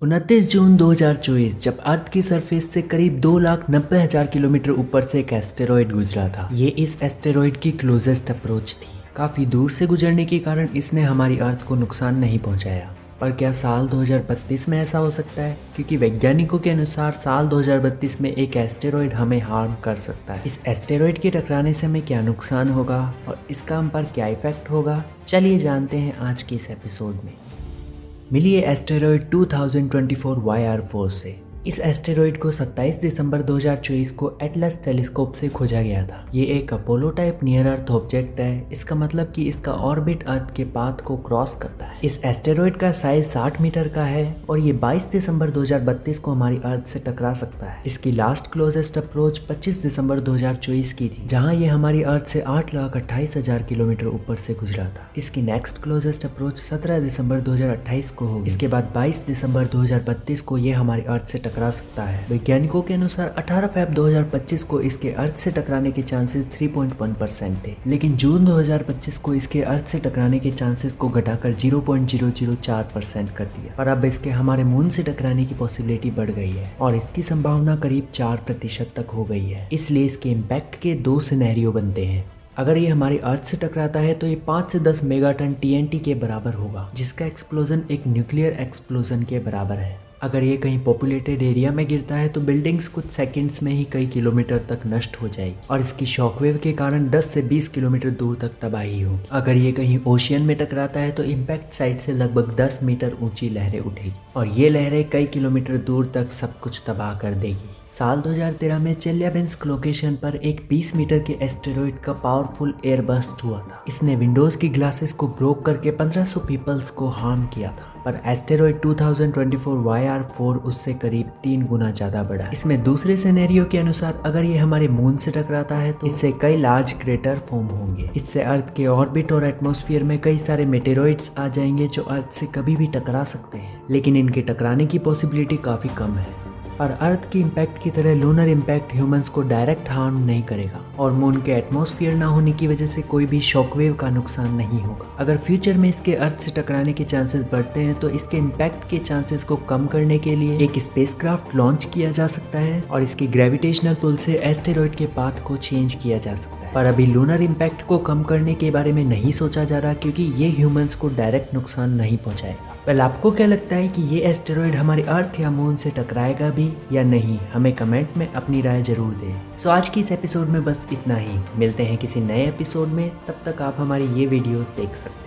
29 जून 2024 जब अर्थ की सरफेस से करीब 2,90,000 किलोमीटर ऊपर से एक एस्टेरॉयड गुजरा था। ये इस एस्टेरॉयड की क्लोजेस्ट अप्रोच थी। काफ़ी दूर से गुजरने के कारण इसने हमारी अर्थ को नुकसान नहीं पहुंचाया। पर क्या साल 2032 में ऐसा हो सकता है? क्योंकि वैज्ञानिकों के अनुसार साल 2032 में एक एस्टेरॉयड हमें हार्म कर सकता है। इस एस्टेरॉयड के टकराने से हमें क्या नुकसान होगा और इसका हम पर क्या इफेक्ट होगा, चलिए जानते हैं आज के इस एपिसोड में। मिली है एस्टेरॉयड 2024 YR4 से। इस एस्टेरॉयड को 27 दिसंबर 2024 को एटलस टेलीस्कोप से खोजा गया था। ये एक अपोलो टाइप नियर अर्थ ऑब्जेक्ट है। इसका मतलब कि इसका ऑर्बिट अर्थ के पाथ को क्रॉस करता है। इस एस्टेरॉयड का साइज 60 मीटर का है और ये 22 दिसंबर 2032 को हमारी अर्थ से टकरा सकता है। इसकी लास्ट क्लोजेस्ट अप्रोच 25 दिसंबर 2024 की थी, जहां ये हमारी अर्थ से 8,28,000 किलोमीटर ऊपर से गुजरा था। इसकी नेक्स्ट क्लोजेस्ट अप्रोच 17 दिसंबर 2028 को होगी। इसके बाद 22 दिसंबर 2032 को ये हमारी अर्थ से टकरा सकता है। वैज्ञानिकों के अनुसार 18 फरवरी 2025 को इसके अर्थ से टकराने के चांसेस 3.1% थे, लेकिन जून 2025 को इसके अर्थ से टकराने के चांसेस को घटाकर 0.004% कर दिया और अब इसके हमारे मून से टकराने की पॉसिबिलिटी बढ़ गई है और इसकी संभावना करीब 4% तक हो गई है। इसलिए इसके इम्पैक्ट के 2 सिनेरियो बनते हैं। अगर ये हमारी अर्थ से टकराता है तो ये 5 से 10 मेगाटन TNT के बराबर होगा, जिसका एक्सप्लोजन एक न्यूक्लियर एक्सप्लोजन के बराबर है। अगर ये कहीं पॉपुलेटेड एरिया में गिरता है तो बिल्डिंग्स कुछ सेकंड्स में ही कई किलोमीटर तक नष्ट हो जाएगी और इसकी शॉकवेव के कारण 10 से 20 किलोमीटर दूर तक तबाही होगी। अगर ये कहीं ओशियन में टकराता है तो इम्पैक्ट साइड से लगभग 10 मीटर ऊंची लहरें उठेगी और ये लहरें कई किलोमीटर दूर तक सब कुछ तबाह कर देगी। साल 2013 में चेल्याबिंस्क लोकेशन पर एक 20 मीटर के एस्टेरॉयड का पावरफुल एयर बर्स्ट हुआ था। इसने विंडोज की ग्लासेस को ब्रोक करके 1500 पीपल्स को हार्म किया था, पर एस्टेरॉयड 2024 YR4 उससे करीब 3 गुना ज्यादा बड़ा। इसमें दूसरे सिनेरियो के अनुसार अगर ये हमारे मून से टकराता है तो इससे कई लार्ज क्रेटर फॉर्म होंगे। इससे अर्थ के ऑर्बिट और एटमॉस्फेयर में कई सारे मेटेरॉइड्स आ जाएंगे जो अर्थ से कभी भी टकरा सकते हैं, लेकिन इनके टकराने की पॉसिबिलिटी काफी कम है। और अर्थ की इम्पैक्ट की तरह लूनर इम्पैक्ट ह्यूमंस को डायरेक्ट हार्म नहीं करेगा और मून के एटमॉस्फेयर ना होने की वजह से कोई भी शॉकवेव का नुकसान नहीं होगा। अगर फ्यूचर में इसके अर्थ से टकराने के चांसेस बढ़ते हैं तो इसके इम्पैक्ट के चांसेस को कम करने के लिए एक स्पेसक्राफ्ट लॉन्च किया जा सकता है और इसके ग्रेविटेशनल पुल से एस्टेरॉयड के पाथ को चेंज किया जा सकता है। पर अभी लूनर इम्पैक्ट को कम करने के बारे में नहीं सोचा जा रहा, क्योंकि ये ह्यूमंस को डायरेक्ट नुकसान नहीं पहुंचाएगा। वेल, आपको क्या लगता है कि ये एस्टेरॉयड हमारे अर्थ या मून से टकराएगा भी या नहीं? हमें कमेंट में अपनी राय जरूर दें। सो आज की इस एपिसोड में बस इतना ही। मिलते हैं किसी नए एपिसोड में, तब तक आप हमारी ये वीडियोस देख सकते हैं।